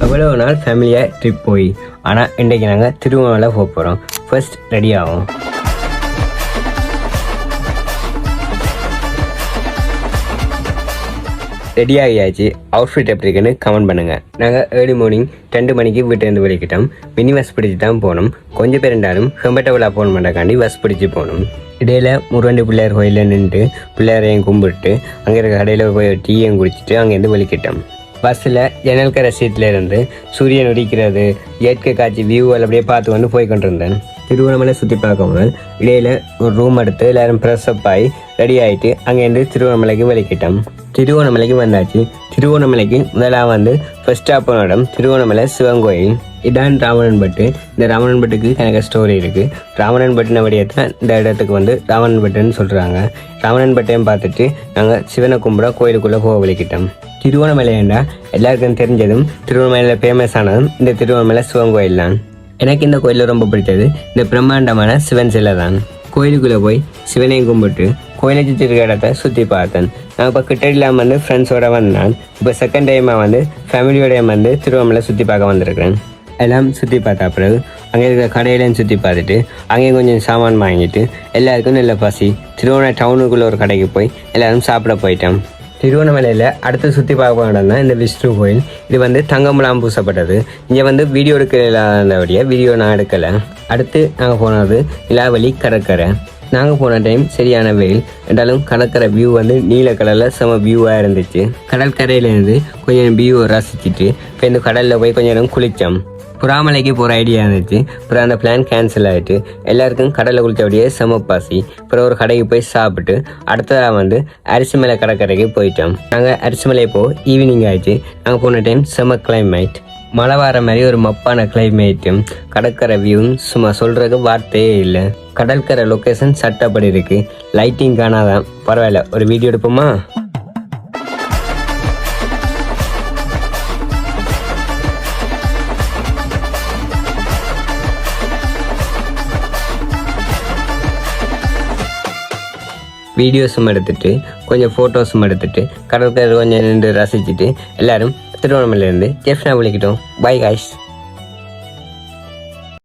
எவ்வளோ நாள் ஃபேமிலியாக ட்ரிப் போய், ஆனால் இன்றைக்கி நாங்கள் திருவண்ணாமலை போக போகிறோம். ஃபர்ஸ்ட் ரெடி ஆகும். ரெடி ஆகியாச்சு. அவுட்ஃபிட் எப்படி இருக்குன்னு கமெண்ட் பண்ணுங்கள். நாங்கள் ஏர்லி மார்னிங் 2 மணிக்கு வீட்டிலேருந்து வெளிக்கிட்டோம். மினி பஸ் பிடிச்சி தான் போகணும். கொஞ்சம் பேர் இருந்தாலும் கம்ஃபர்டபுளாக போகணும் பண்ணுறக்காண்டி பஸ் பிடிச்சி போகணும். இடையில் முருகண்டி பிள்ளையார் கோயிலில் நின்றுட்டு பிள்ளையாரையும் கும்பிட்டு அங்கே இருக்க கடையில் போய் டீயும் குடிச்சிட்டு அங்கேருந்து வெளிக்கிட்டோம். பஸ்ஸில் ஜன்னல்கரை சீட்டில் இருந்து சூரியன் உடிக்கிறது, இயற்கை காட்சி வியூ அப்படியே பார்த்து கொண்டு போய் கொண்டிருந்தேன். திருவண்ணாமலை சுற்றி பார்க்கும்போது இடையில் ஒரு ரூம் எடுத்து எல்லோரும் ப்ரெஸ்அப் ஆகி ரெடி ஆகிட்டு அங்கேருந்து திருவண்ணாமலைக்கு வெளிக்கிட்டோம். திருவண்ணாமலைக்கு வந்தாச்சு. திருவண்ணாமலைக்கு முதலாக ஃபர்ஸ்ட் ஸ்டாப் இடம் திருவண்ணாமலை சிவன் கோயில். இதான் ராவணன்பட்டு. இந்த ராவணன்பட்டுக்கு எனக்கு ஸ்டோரி இருக்குது. ராவணன்பட்டுன வழியை தான் இந்த இடத்துக்கு ராவணன்பட்டுன்னு சொல்கிறாங்க. ராவணன்பட்டையும் பார்த்துட்டு நாங்கள் சிவனை கும்பிட கோயிலுக்குள்ளே போக வெளிக்கிட்டோம். திருவண்ணாமலைண்டா எல்லாருக்கும் தெரிஞ்சதும் திருவண்ணாமலையில் ஃபேமஸ் ஆனதும் இந்த திருவண்ணாமலை சிவன் கோயில் தான். எனக்கு இந்த கோயிலில் ரொம்ப பிடிச்சது இந்த பிரம்மாண்டமான சிவன் சிலை தான். கோயிலுக்குள்ளே போய் சிவனையும் கும்பிட்டு கோயிலை சுற்றி இருக்க இடத்த சுற்றி பார்த்தேன். நான் இப்போ கிட்ட இல்லாமல் ஃப்ரெண்ட்ஸோடு வந்தேன். இப்போ செகண்ட் டைமாக ஃபேமிலியோடையும் திருவண்ணாமலை சுற்றி பார்க்க வந்திருக்கேன். எல்லாம் சுற்றி பார்த்தா பிறகு அங்கே இருக்கிற கடையிலையும் சுற்றி பார்த்துட்டு அங்கேயும் கொஞ்சம் சாமான் வாங்கிட்டு எல்லாருக்கும் நல்ல பசி. திருவண்ணாமலை டவுனுக்குள்ளே ஒரு கடைக்கு போய் எல்லோரும் சாப்பிட போயிட்டோம். திருவண்ணாமலையில் அடுத்து சுற்றி பார்க்க இடம் தான் இந்த விஷ்ணு கோயில். இது தங்கமுலாம் பூசப்பட்டது. இங்கே வீடியோ எடுக்கிறபடியாக வீடியோ நான் எடுக்கலை. அடுத்து நாங்கள் போனது நிலாவலி கடற்கரை. நாங்கள் போன டைம் சரியான வெயில் என்றாலும் கடற்கரை வியூ நீல கலரில் செம வியூவாக இருந்துச்சு. கடற்கரையிலேருந்து கொஞ்சம் வியூ ரசிச்சுட்டு இப்போ இந்த கடலில் போய் கொஞ்சம் நேரம் குளித்தோம். புறாமலைக்கு போகிற ஐடியா இருந்துச்சு. அப்புறம் அந்த பிளான் கேன்சல் ஆகிட்டு எல்லாருக்கும் கடலில் குளித்தபடியே செம பாசி. அப்புறம் ஒரு கடைக்கு போய் சாப்பிட்டு அடுத்ததாக அரிசிமலை கடற்கரைக்கு போயிட்டோம். நாங்கள் அரிசிமலை ஈவினிங் ஆகிடுச்சு. நாங்கள் போன டைம் செம கிளைமேட், மழை வர மாதிரி ஒரு மப்பான கிளைமேட்டும் கடற்கரை வியூவும் சும்மா சொல்கிறதுக்கு வார்த்தையே இல்லை. கடற்கரை லொக்கேஷன் சட்டப்படி இருக்குது. லைட்டிங் காணாதான் பரவாயில்ல, ஒரு வீடியோ எடுப்போமா? வீடியோஸும் எடுத்துகிட்டு கொஞ்சம் ஃபோட்டோஸும் எடுத்துகிட்டு கடற்கரை கொஞ்சம் நின்று ரசிச்சுட்டு எல்லோரும் திருவண்ணாமலையிலேருந்து ஜெஃப்னா விളിக்கிட்டோம். Bye guys.